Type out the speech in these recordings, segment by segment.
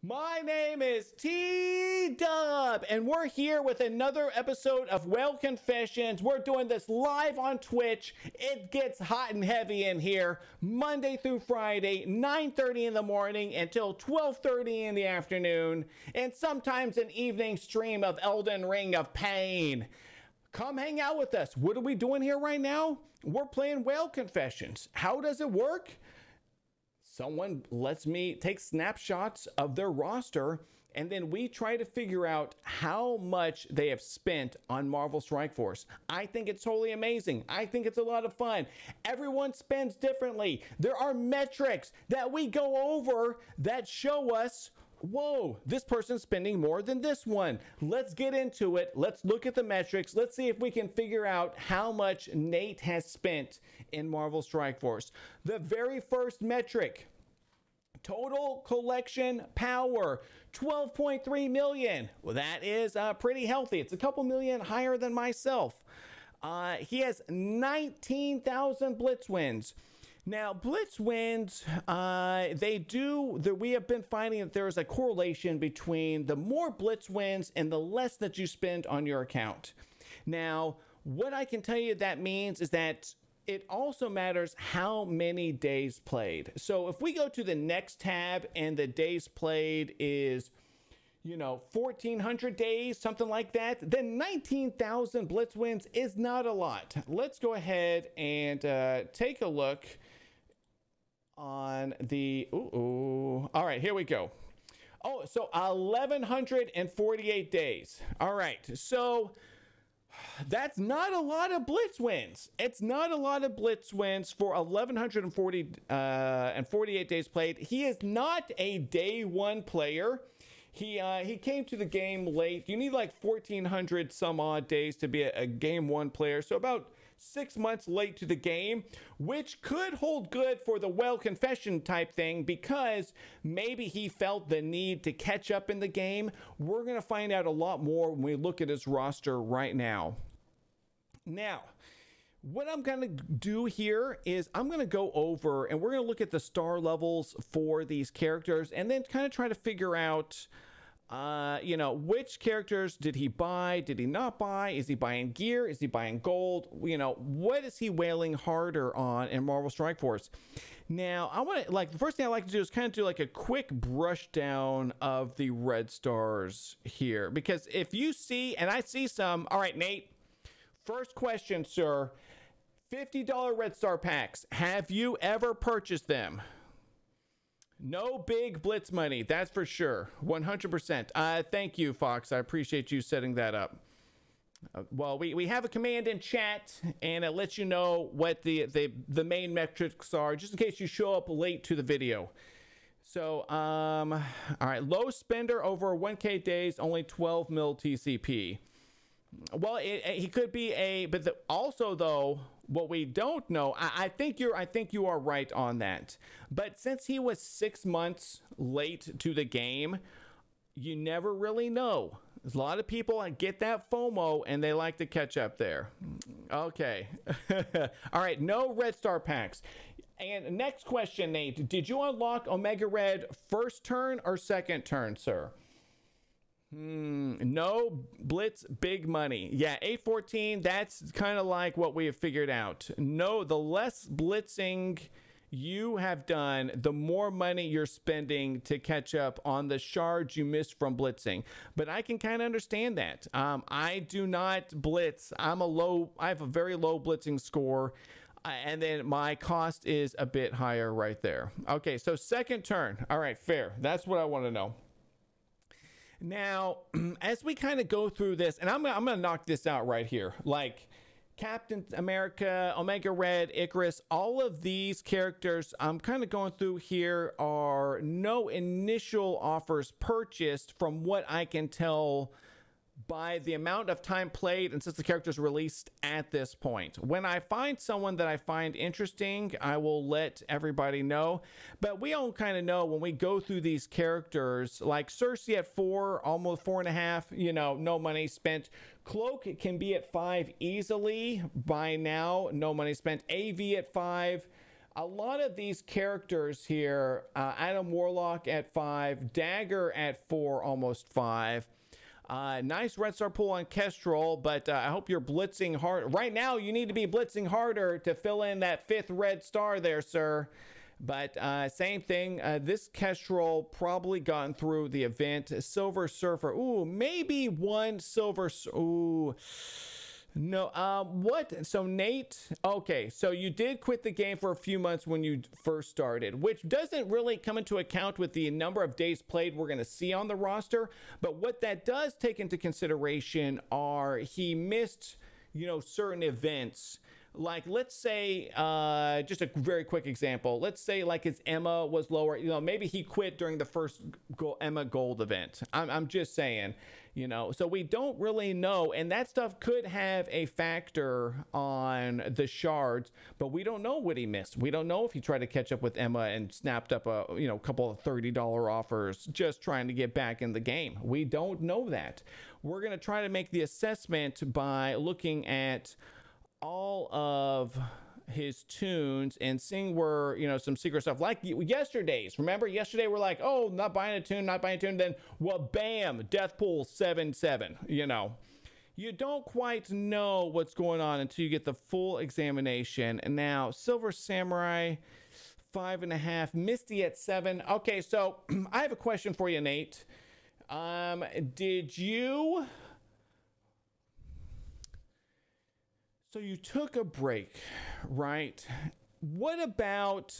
My name is T-Dub, and we're here with another episode of Whale Confessions. We're doing this live on Twitch. It gets hot and heavy in here, Monday through Friday, 9:30 in the morning until 12:30 in the afternoon, and sometimes an evening stream of Elden Ring of Pain. Come hang out with us. What are we doing here right now? We're playing Whale Confessions. How does it work? Someone lets me take snapshots of their roster, and then we try to figure out how much they have spent on Marvel Strike Force. I think it's totally amazing. I think it's a lot of fun. Everyone spends differently. There are metrics that we go over that show us, whoa, this person's spending more than this one. Let's get into it. Let's look at the metrics. Let's see if we can figure out how much Nate has spent in Marvel Strike Force. The very first metric, total collection power, 12.3 million. Well, that is pretty healthy. It's a couple million higher than myself. He has 19,000 Blitz Wins. Now, Blitz Wins, we have been finding that there is a correlation between the more Blitz Wins and the less that you spend on your account. Now, what I can tell you that means is that it also matters how many days played. So if we go to the next tab and the days played is, 1,400 days, something like that, then 19,000 Blitz Wins is not a lot. Let's go ahead and take a look on the, all right, here we go. Oh, so 1,148 days. All right, so that's not a lot of Blitz Wins. It's not a lot of Blitz Wins for 1,148 days played. He is not a day one player. He came to the game late. You need like 1,400 some odd days to be a game one player. So about 6 months late to the game, which could hold good for the Whale Confession type thing because maybe he felt the need to catch up in the game. We're going to find out a lot more when we look at his roster right now. Now, what I'm going to do here is I'm going to go over and we're going to look at the star levels for these characters and then kind of try to figure out which characters did he buy? Did he not buy? Is he buying gear? Is he buying gold? What is he whaling harder on in Marvel Strike Force? Now, I want to, the first thing I like to do is kind of do like a quick brush down of the red stars here. Because if you see, and I see some, all right, Nate, first question, sir, $50 red star packs. Have you ever purchased them? No big Blitz money, that's for sure. 100%. Thank you, Fox. I appreciate you setting that up. Well, we have a command in chat, and it lets you know what the main metrics are, just in case you show up late to the video. So, all right, low spender over 1K days, only 12 mil TCP. Well, he could be but also though, what we don't know, I think you are right on that. But since he was 6 months late to the game, you never really know. There's a lot of people that get that FOMO and they like to catch up there. Okay. All right, no red star packs. And next question, Nate, did you unlock Omega Red first turn or second turn, sir? No Blitz big money. Yeah, 814, that's kind of like what we have figured out. No, the less blitzing you have done, the more money you're spending to catch up on the shards you missed from blitzing. But I can kind of understand that. I do not blitz. I have a very low blitzing score. And then my cost is a bit higher right there. Okay, so second turn. All right, fair. That's what I want to know. Now, as we kind of go through this, and I'm gonna knock this out right here, like Captain America, Omega Red, Icarus, all of these characters I'm kind of going through here are no initial offers purchased from what I can tell by the amount of time played and since the character's released at this point. When I find someone that I find interesting, I will let everybody know. But we all kind of know when we go through these characters, like Cersei at 4, almost 4.5, no money spent. Cloak can be at 5 easily by now, no money spent. AV at 5. a lot of these characters here, Adam Warlock at 5, Dagger at 4, almost 5. Nice red star pool on Kestrel, but I hope you're blitzing hard. Right now, you need to be blitzing harder to fill in that 5th red star there, sir. But same thing, this Kestrel probably gotten through the event. Silver Surfer, ooh, maybe one silver, ooh. No, what? So Nate, okay, so you did quit the game for a few months when you first started, which doesn't really come into account with the number of days played we're going to see on the roster. But what that does take into consideration are he missed, you know, certain events. Like, let's say, just a very quick example. Let's say like his Emma was lower, you know, maybe he quit during the first Emma Gold event. I'm just saying, you know, so we don't really know. And that stuff could have a factor on the shards, but we don't know what he missed. We don't know if he tried to catch up with Emma and snapped up a, you know, couple of $30 offers just trying to get back in the game. We don't know that. We're going to try to make the assessment by looking at all of his tunes and seeing where, you know, some secret stuff like yesterday's. Remember yesterday we're like, oh, not buying a tune, not buying a tune, then well, bam, death pool 7-7. You know, you don't quite know what's going on until you get the full examination. And now Silver Samurai 5.5, Misty at 7. Okay, so I have a question for you, Nate. So you took a break, right? What about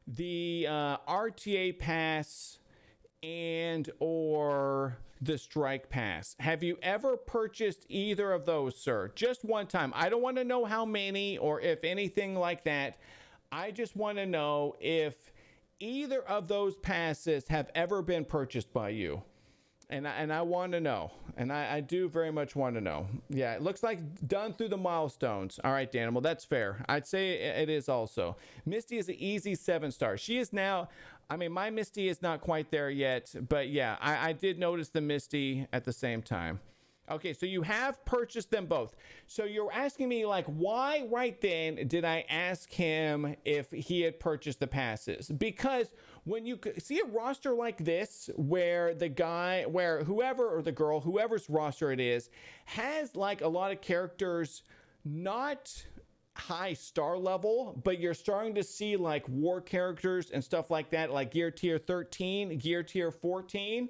the RTA pass and or the strike pass? Have you ever purchased either of those, sir? Just one time. I don't want to know how many or if anything like that. I just want to know if either of those passes have ever been purchased by you. And I want to know, and I do very much want to know. Yeah, it looks like done through the milestones. All right, Danimal, that's fair. I'd say it is also. Misty is an easy 7-star. She is now, I mean, my Misty is not quite there yet, but yeah, I did notice the Misty at the same time. Okay, so you have purchased them both. So you're asking me, like, why right then did I ask him if he had purchased the passes? Because when you see a roster like this, where the guy, where whoever or the girl, whoever's roster it is, has like a lot of characters, not high star level, but you're starting to see like war characters and stuff like that, like gear tier 13, gear tier 14.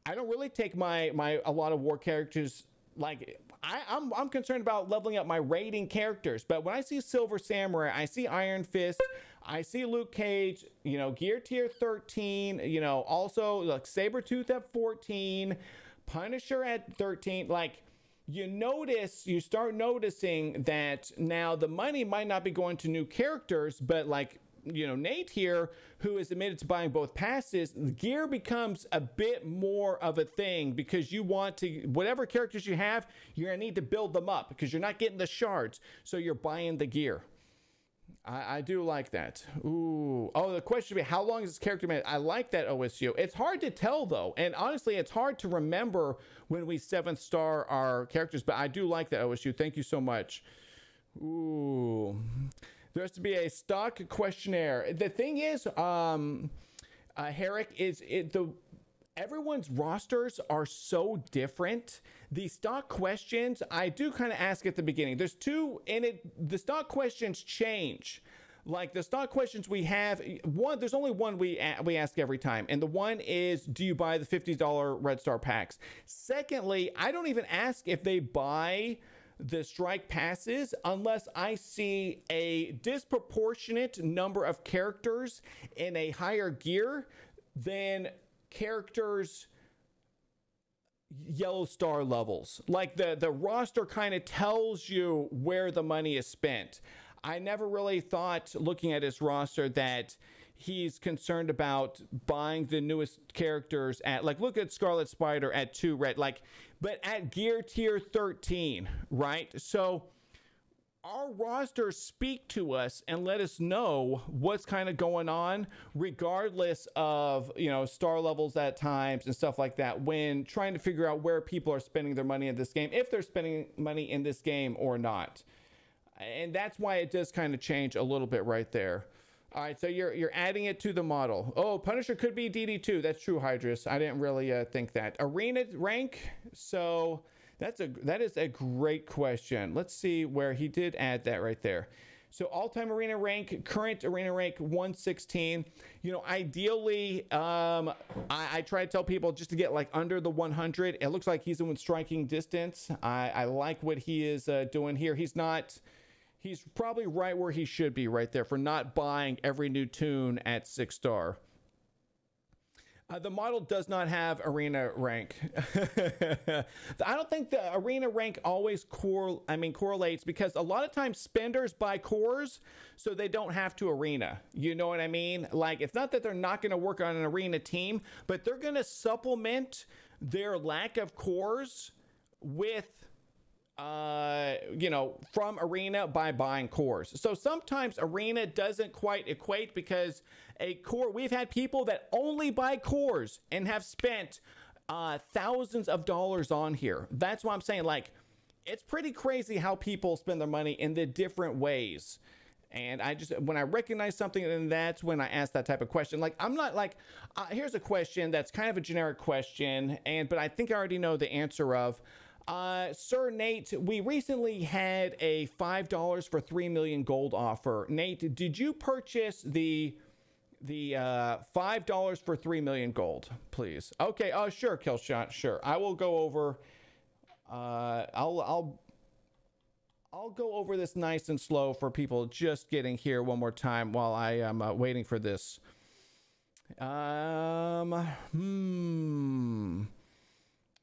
I don't really take a lot of war characters. Like I'm concerned about leveling up my rating characters, but when I see Silver Samurai, I see Iron Fist, I see Luke Cage, you know, gear tier 13, you know, also like Sabretooth at 14, Punisher at 13. Like, you start noticing that now the money might not be going to new characters, but like, you know, Nate here, who is admitted to buying both passes, gear becomes a bit more of a thing because you want to, whatever characters you have, you're gonna need to build them up because you're not getting the shards, so you're buying the gear. I do like that. Ooh. Oh, the question would be, how long is this character made? I like that, OSU. It's hard to tell though, and honestly it's hard to remember when we 7th star our characters, but I do like that, OSU. Thank you so much. Ooh. There has to be a stock questionnaire. The thing is, Herrick, everyone's rosters are so different. The stock questions, I do kind of ask at the beginning. There's two in it. The stock questions change. Like the stock questions we have, there's only one we ask every time. And the one is, do you buy the $50 Red Star packs? Secondly, I don't even ask if they buy the strike passes unless I see a disproportionate number of characters in a higher gear than characters yellow star levels. Like the roster kind of tells you where the money is spent. I never really thought, looking at his roster, that he's concerned about buying the newest characters at, like, look at Scarlet Spider at 2 red, like, but at gear tier 13, right? So our rosters speak to us and let us know what's kind of going on, regardless of, you know, star levels at times and stuff like that, when trying to figure out where people are spending their money in this game, if they're spending money in this game or not. And that's why it does kind of change a little bit right there. All right, so you're adding it to the model. Oh, Punisher could be DD2. That's true, Hydrus. I didn't really think that. Arena rank. So that is a great question. Let's see where he did add that right there. So all-time arena rank, current arena rank 116. You know, ideally, I try to tell people just to get like under the 100. It looks like he's in striking distance. I like what he is doing here. He's probably right where he should be right there for not buying every new tune at 6-star. The model does not have arena rank. I don't think the arena rank always correlates, because a lot of times spenders buy cores so they don't have to arena. You know what I mean? Like, it's not that they're not going to work on an arena team, but they're going to supplement their lack of cores with you know, from arena by buying cores. So sometimes arena doesn't quite equate, because a core, we've had people that only buy cores and have spent thousands of dollars on here. That's why I'm saying, like, it's pretty crazy how people spend their money in the different ways. And I just, when I recognize something, then that's when I ask that type of question. Like, I'm not like, here's a question that's kind of a generic question, but I think I already know the answer of. Sir Nate, we recently had a $5 for 3 million gold offer. Nate, did you purchase the $5 for 3 million gold, please? Okay. Oh, sure, Killshot. Sure. I will go over, I'll go over this nice and slow for people just getting here one more time while I am waiting for this.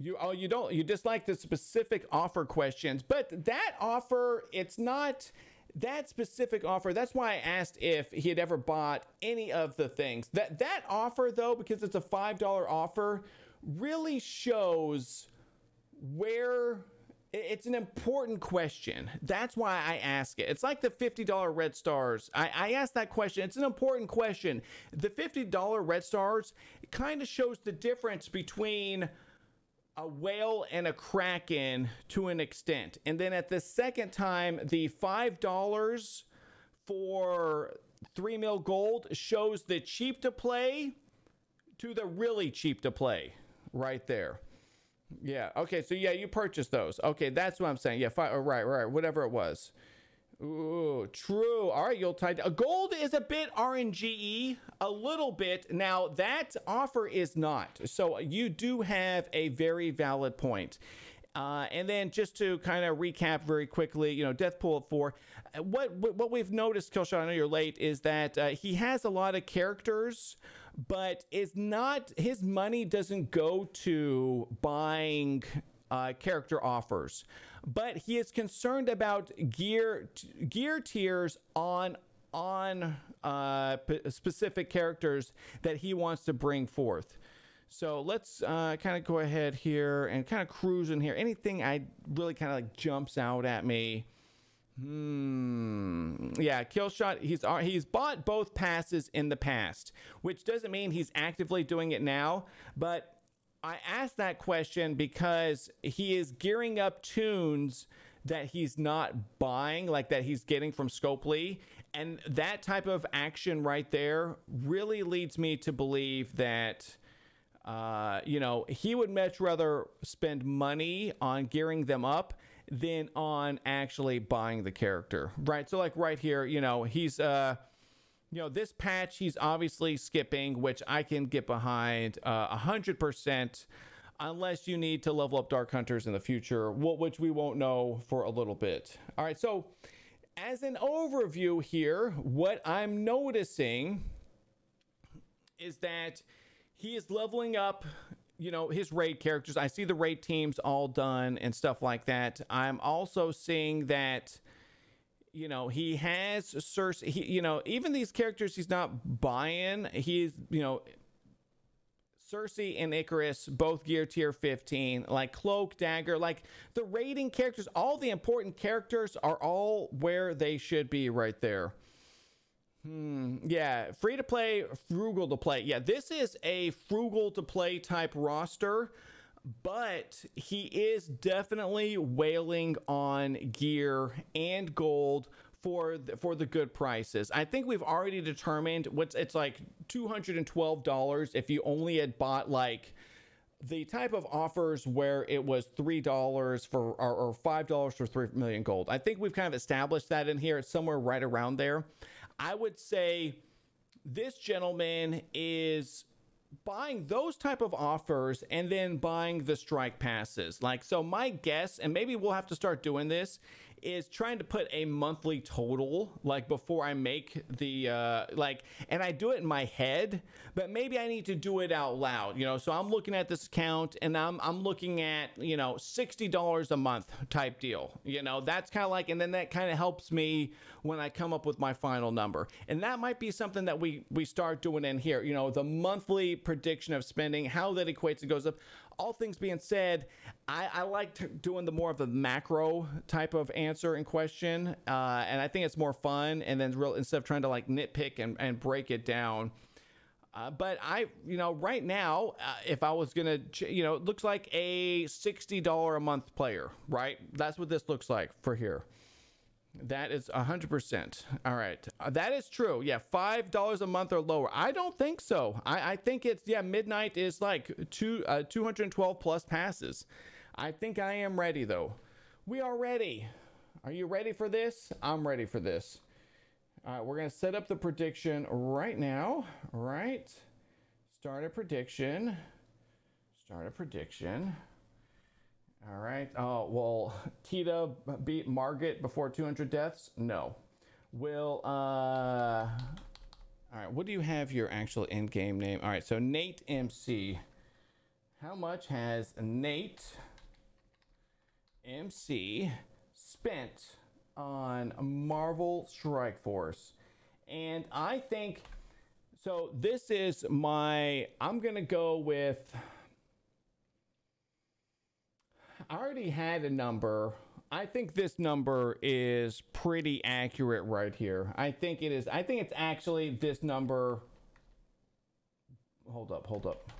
You dislike the specific offer questions, but that offer, it's not that specific offer. That's why I asked if he had ever bought any of the things. That offer, though, because it's a $5 offer, really shows where it's an important question. That's why I ask it. It's like the $50 red stars. I asked that question. It's an important question. The $50 red stars kind of shows the difference between a whale and a kraken to an extent. And then at the second time, the $5 for 3 mil gold shows the cheap to play to the really cheap to play right there. Yeah. Okay. So yeah, you purchased those. Okay. That's what I'm saying. Yeah. Right. Whatever it was. Ooh, true. All right, you'll type. Gold is a bit RNG-y, a little bit. Now, that offer is not. So you do have a very valid point. And then just to kind of recap very quickly, you know, Death Pool at 4. What we've noticed, Killshot, I know you're late, is that he has a lot of characters, but is not, his money doesn't go to buying character offers. But he is concerned about gear tiers on specific characters that he wants to bring forth. So let's kind of go ahead here and kind of cruise in here. Anything I really kind of like jumps out at me. Yeah, Killshot, he's bought both passes in the past, which doesn't mean he's actively doing it now, but I asked that question because he is gearing up tunes that he's not buying, like that he's getting from Scopely. And that type of action right there really leads me to believe that, you know, he would much rather spend money on gearing them up than on actually buying the character, right? So like right here, you know, he's, you know, this patch, he's obviously skipping, which I can get behind 100%, unless you need to level up Dark Hunters in the future, which we won't know for a little bit. All right, so as an overview here, what I'm noticing is that he is leveling up, you know, his raid characters. I see the raid teams all done and stuff like that. I'm also seeing that, you know, he has Cersei, you know, even these characters he's not buying, he's, you know, Cersei and Icarus, both gear tier 15, like Cloak, Dagger, like the raiding characters, all the important characters are all where they should be right there. Yeah, free to play, frugal to play. Yeah, this is a frugal to play type roster, but he is definitely wailing on gear and gold for the good prices. I think we've already determined it's like $212 if you only had bought like the type of offers where it was $3 for or $5 for 3 million gold. I think we've kind of established that in here. It's somewhere right around there. I would say this gentleman is buying those type of offers and then buying the strike passes. Like, so my guess, and maybe we'll have to start doing this, is trying to put a monthly total like before I make the and I do it in my head, but maybe I need to do it out loud, you know. So I'm looking at this account and I'm looking at, you know, $60 a month type deal, you know. That's kind of like, and then that kind of helps me when I come up with my final number. And that might be something that we start doing in here, you know, the monthly prediction of spending, how that equates, it goes up. All things being said, I like doing the more of the macro type of answer and question, and I think it's more fun. And then instead of trying to like nitpick and break it down. But you know, right now, if I was gonna, you know, it looks like a $60 a month player, right? That's what this looks like for here. That is 100%. All right. That is true. Yeah. $5 a month or lower. I don't think so. I think it's, yeah, midnight is like 212 plus passes. I think I am ready though. We are ready. Are you ready for this? I'm ready for this. All right. We're going to set up the prediction right now. All right. Start a prediction. Start a prediction. All right. Oh, will Tita beat Margit before 200 deaths? No. Will, all right. What do you have your actual in-game name? All right. So NATEMC. How much has NATEMC spent on Marvel Strike Force? And I think, so this is my, I'm going to go with, I already had a number. I think this number is pretty accurate right here. I think it is. I think it's actually this number. Hold up, hold up.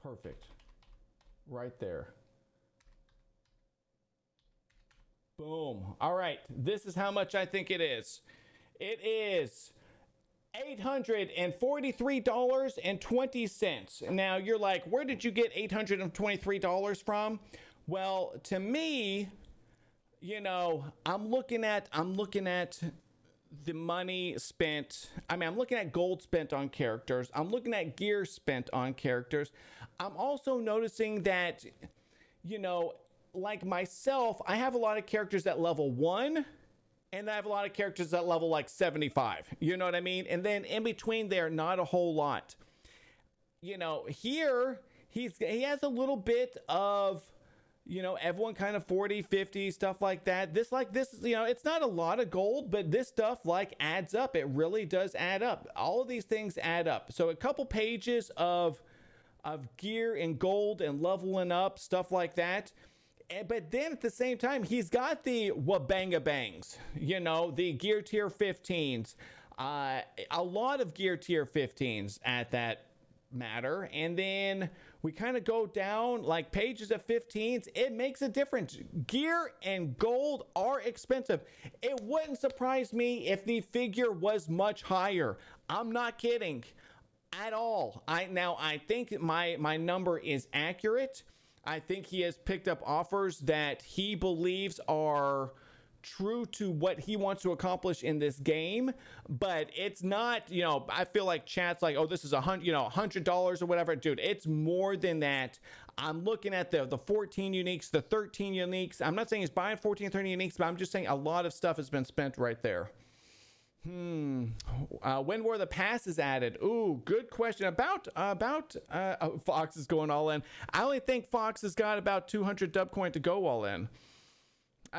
Perfect. Right there. Boom. All right. This is how much I think it is. It is $843.20. Now you're like, where did you get $823 from? Well, to me, you know, I'm looking at the money spent. I mean, I'm looking at gold spent on characters. I'm looking at gear spent on characters. I'm also noticing that, you know, like myself, I have a lot of characters at level 1. And I have a lot of characters at level like 75. You know what I mean? And then in between there, not a whole lot. You know, here, he has a little bit of, you know, everyone kind of 40, 50, stuff like that. This, you know, it's not a lot of gold, but this stuff like adds up. It really does add up. All of these things add up. So a couple pages of gear and gold and leveling up, stuff like that. But then at the same time, he's got the Wabanga Bangs, you know, the gear tier 15s, a lot of gear tier 15s at that matter. And then we kind of go down like pages of 15s. It makes a difference. Gear and gold are expensive. It wouldn't surprise me if the figure was much higher. I'm not kidding at all. I think my number is accurate. I think he has picked up offers that he believes are true to what he wants to accomplish in this game, but it's not, you know, I feel like chat's like, oh, this is $100 or whatever. Dude, it's more than that. I'm looking at the 14 uniques, the 13 uniques. I'm not saying he's buying 14, 13 uniques, but I'm just saying a lot of stuff has been spent right there. When were the passes added? Ooh, good question. About Fox is going all in. I only think Fox has got about 200 dub coin to go all in.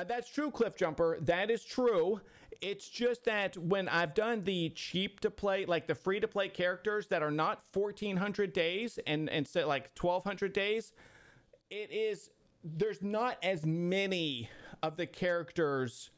That's true, Cliff Jumper. That is true. It's just that when I've done the cheap to play, like the free to play characters that are not 1,400 days and say like 1,200 days, there's not as many of the characters.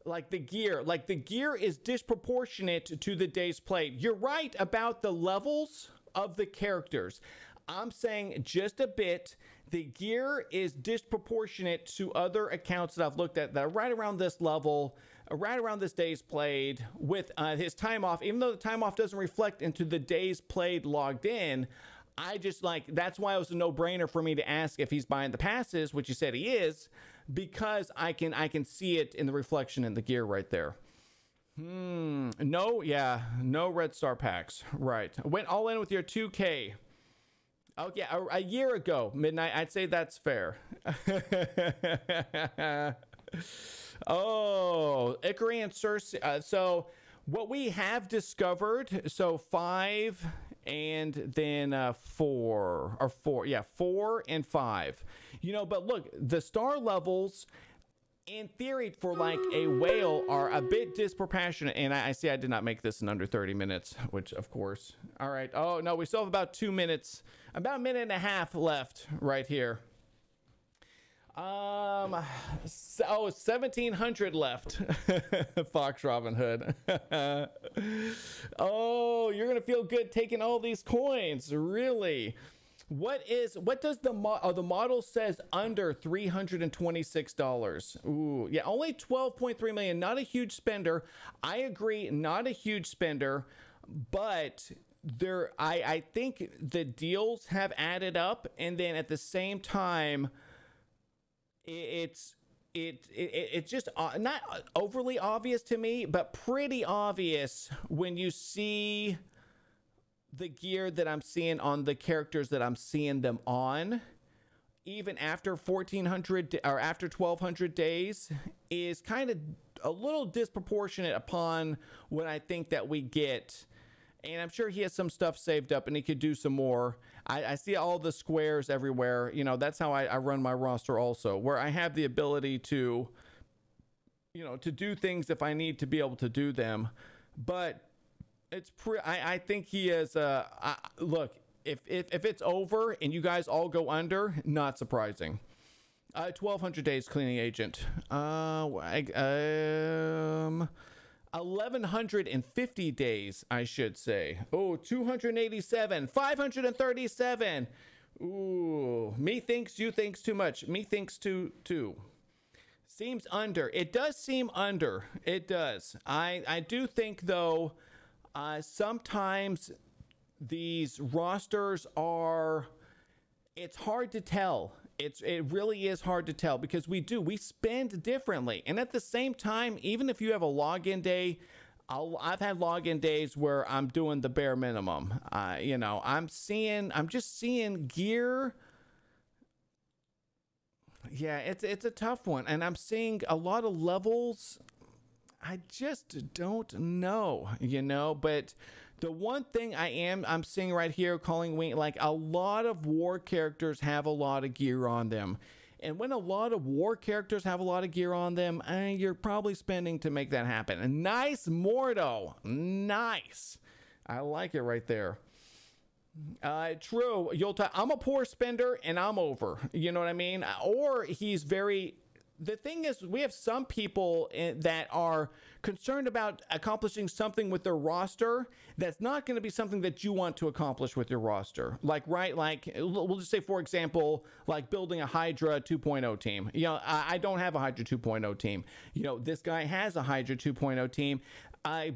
Like the gear is disproportionate to the days played. You're right about the levels of the characters. I'm saying just a bit the gear is disproportionate to other accounts that I've looked at that are right around this level, right around this days played with his time off. Even though the time off doesn't reflect into the days played logged in, I just like, that's why it was a no-brainer for me to ask if he's buying the passes, which he said he is, because I can see it in the reflection in the gear right there. No, yeah, no red star packs. Right. Went all in with your 2K. Oh, yeah, a year ago, midnight. I'd say that's fair. Oh, Ikari and Cersei. So what we have discovered, so 5 and then 4, or 4. Yeah, 4 and 5. You know, but look, the star levels in theory for like a whale are a bit disproportionate, and I see I did not make this in under 30 minutes, which of course. All right. Oh no, we still have about 2 minutes, about a minute and a half left right here. Oh, 1,700 left. Fox Robin Hood. Oh, you're gonna feel good taking all these coins, really? What does the model says under $326? Ooh, yeah, only 12.3 million. Not a huge spender. I agree, not a huge spender, but I think the deals have added up, and then at the same time, it's just not overly obvious to me, but pretty obvious when you see the gear that I'm seeing on the characters that I'm seeing them on, even after 1,400 or after 1,200 days, is kind of a little disproportionate upon what I think that we get. And I'm sure he has some stuff saved up and he could do some more. I see all the squares everywhere. You know, that's how I run my roster also, where I have the ability to, you know, to do things if I need to be able to do them. But it's I think he is look, if it's over and you guys all go under, not surprising. 1,200 days cleaning agent. 1,150 days, I should say. Oh, 287, 537. Ooh, me thinks, you thinks too much. Me thinks too. Seems under. It does seem under. It does. I do think though, sometimes these rosters are, it's hard to tell. It really is hard to tell because we spend differently. And at the same time, even if you have a login day, I've had login days where I'm doing the bare minimum. You know, I'm just seeing gear. Yeah, it's a tough one. And I'm seeing a lot of levels. I just don't know, you know, but the one thing I'm seeing right here, calling wing, like a lot of war characters have a lot of gear on them. And when a lot of war characters have a lot of gear on them, you're probably spending to make that happen. And nice Mordo. Nice. I like it right there. True. I'm a poor spender and I'm over. You know what I mean? Or he's very... The thing is, we have some people that are concerned about accomplishing something with their roster that's not going to be something that you want to accomplish with your roster. Like, right, like, we'll just say, for example, like building a Hydra 2.0 team. You know, I don't have a Hydra 2.0 team. You know, this guy has a Hydra 2.0 team.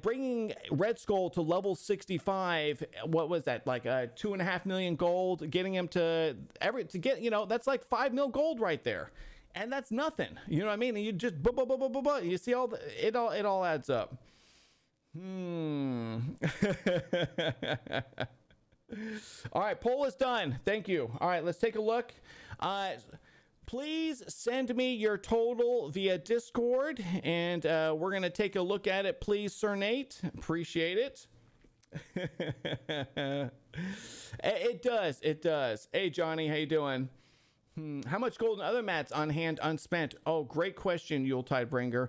Bringing Red Skull to level 65, what was that, like 2.5 million gold, getting him to get, you know, that's like 5 mil gold right there. And that's nothing, you know what I mean? And you just you see all it all adds up. All right, poll is done. Thank you. All right, let's take a look. Please send me your total via Discord, and we're gonna take a look at it. Please, Sir Nate. Appreciate it. It does. It does. Hey, Johnny, how you doing? How much gold and other mats on hand unspent? Oh, great question, Yuletide Bringer.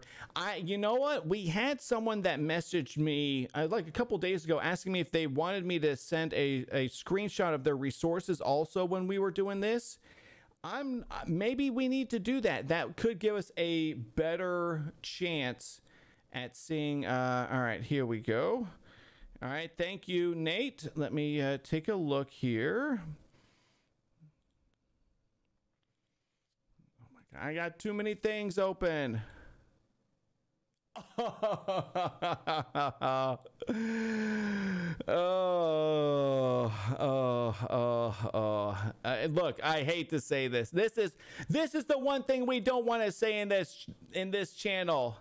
You know what? We had someone that messaged me like a couple days ago asking me if they wanted me to send a screenshot of their resources also when we were doing this. Maybe we need to do that. That could give us a better chance at seeing. All right, here we go. All right, thank you, Nate. Let me take a look here. I got too many things open. Look, I hate to say this. This is the one thing we don't want to say in this channel.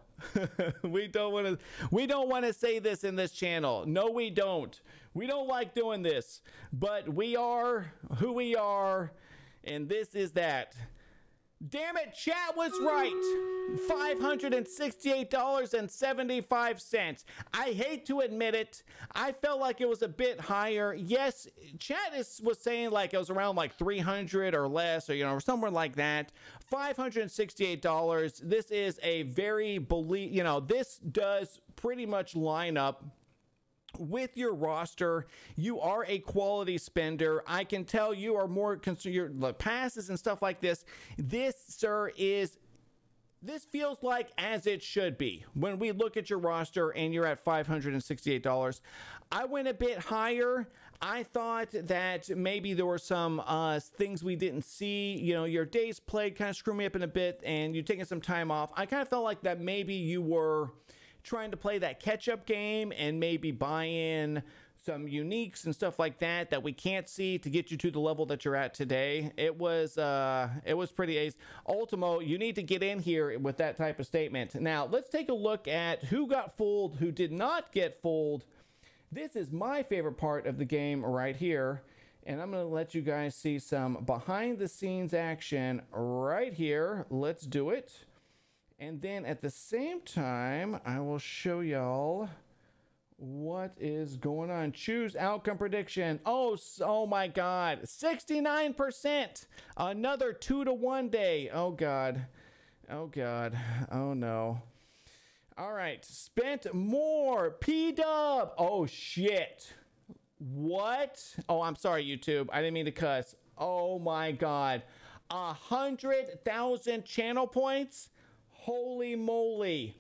we don't want to say this in this channel. No, we don't. We don't like doing this, but we are who we are, and this is that. Damn it, chat was right. $568.75. I hate to admit it. I felt like it was a bit higher. Yes, chat was saying like it was around like 300 or less, or or somewhere like that. $568. This is a very this does pretty much line up with your roster. You are a quality spender. I can tell you are more concerned, your passes and stuff like this. This, sir, this feels like as it should be. When we look at your roster and you're at $568, I went a bit higher. I thought that maybe there were some things we didn't see. Your days played kind of screwed me up in a bit, and you're taking some time off. I kind of felt like that maybe you were trying to play that catch-up game and maybe buy in some uniques and stuff like that we can't see to get you to the level that you're at today. It was pretty ace. Ultimo, you need to get in here with that type of statement. Now, let's take a look at who got fooled, who did not get fooled. This is my favorite part of the game right here, and I'm going to let you guys see some behind-the-scenes action right here. Let's do it. And then at the same time, I will show y'all what is going on. Choose outcome prediction. Oh my God. 69%. Another 2-to-1 day. Oh God. Oh God. Oh no. All right. Spent more. P-dub. Oh shit. What? Oh, I'm sorry, YouTube. I didn't mean to cuss. Oh my God. 100,000 channel points. Holy moly.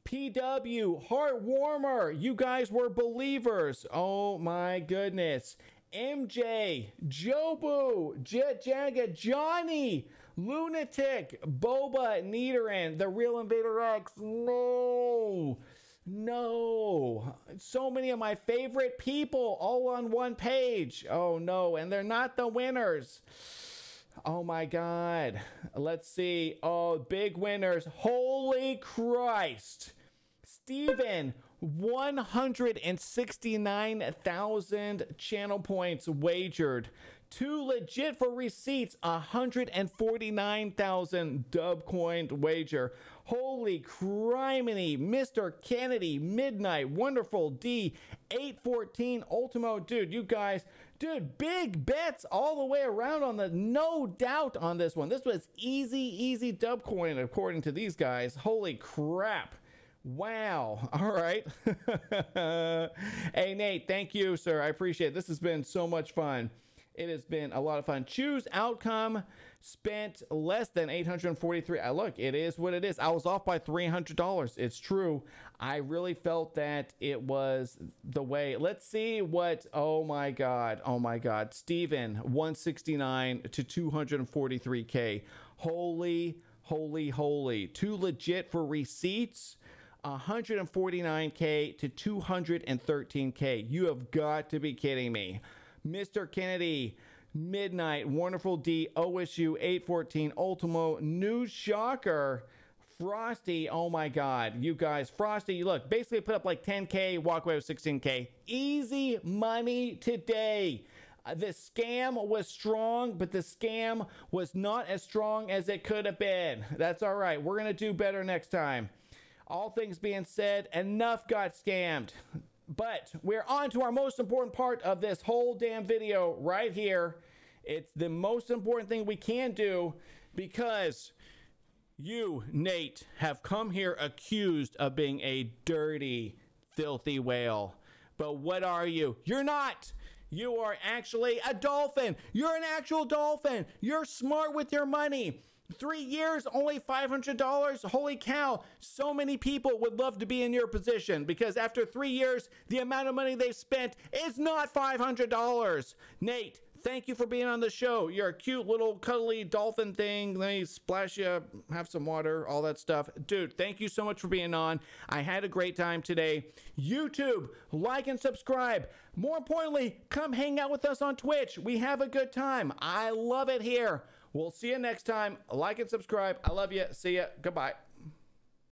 PW, heart warmer. You guys were believers. Oh my goodness. MJ, Jobu, Jet Jaga, Johnny, Lunatic, Boba, Nidoran, The Real Invader X. No. So many of my favorite people all on one page. Oh no, and they're not the winners. Oh my God. Let's see. Oh, big winners. Holy Christ. Steven, 169,000 channel points wagered. Too legit for receipts, 149,000 dub coined wager. Holy criminy. Mr. Kennedy, Midnight, Wonderful D, 814 Ultimo. Dude, you guys, big bets all the way around on no doubt on this one. This was easy dub coin according to these guys. Holy crap. Wow. All right. Hey, Nate, thank you, sir. I appreciate it. This has been so much fun. It has been a lot of fun. Choose outcome. Spent less than 843. Look, it is what it is. I was off by $300. It's true. I really felt that it was the way. Let's see what. Oh my God. Oh my God. Steven, 169 to 243K. Holy. Too legit for receipts. 149K to 213K. You have got to be kidding me. Mr. Kennedy, Midnight, Wonderful D, OSU, 814, Ultimo, New Shocker, Frosty. Oh my God, you guys, Frosty, look, basically put up like 10K, walk away with 16K. Easy money today. The scam was strong, but the scam was not as strong as it could have been. That's all right. We're going to do better next time. All things being said, enough got scammed. But we're on to our most important part of this whole damn video right here. It's the most important thing we can do because you, Nate, have come here accused of being a dirty, filthy whale. But what are you? You're not. You are actually a dolphin. You're an actual dolphin. You're smart with your money. 3 years, only $500. Holy cow. So many people would love to be in your position because after 3 years, the amount of money they've spent is not $500. Nate, thank you for being on the show. You're a cute little cuddly dolphin thing. Let me splash you, have some water, all that stuff. Dude, thank you so much for being on. I had a great time today. YouTube, like and subscribe. More importantly, come hang out with us on Twitch. We have a good time. I love it here. We'll see you next time. Like and subscribe. I love you. See ya. Goodbye.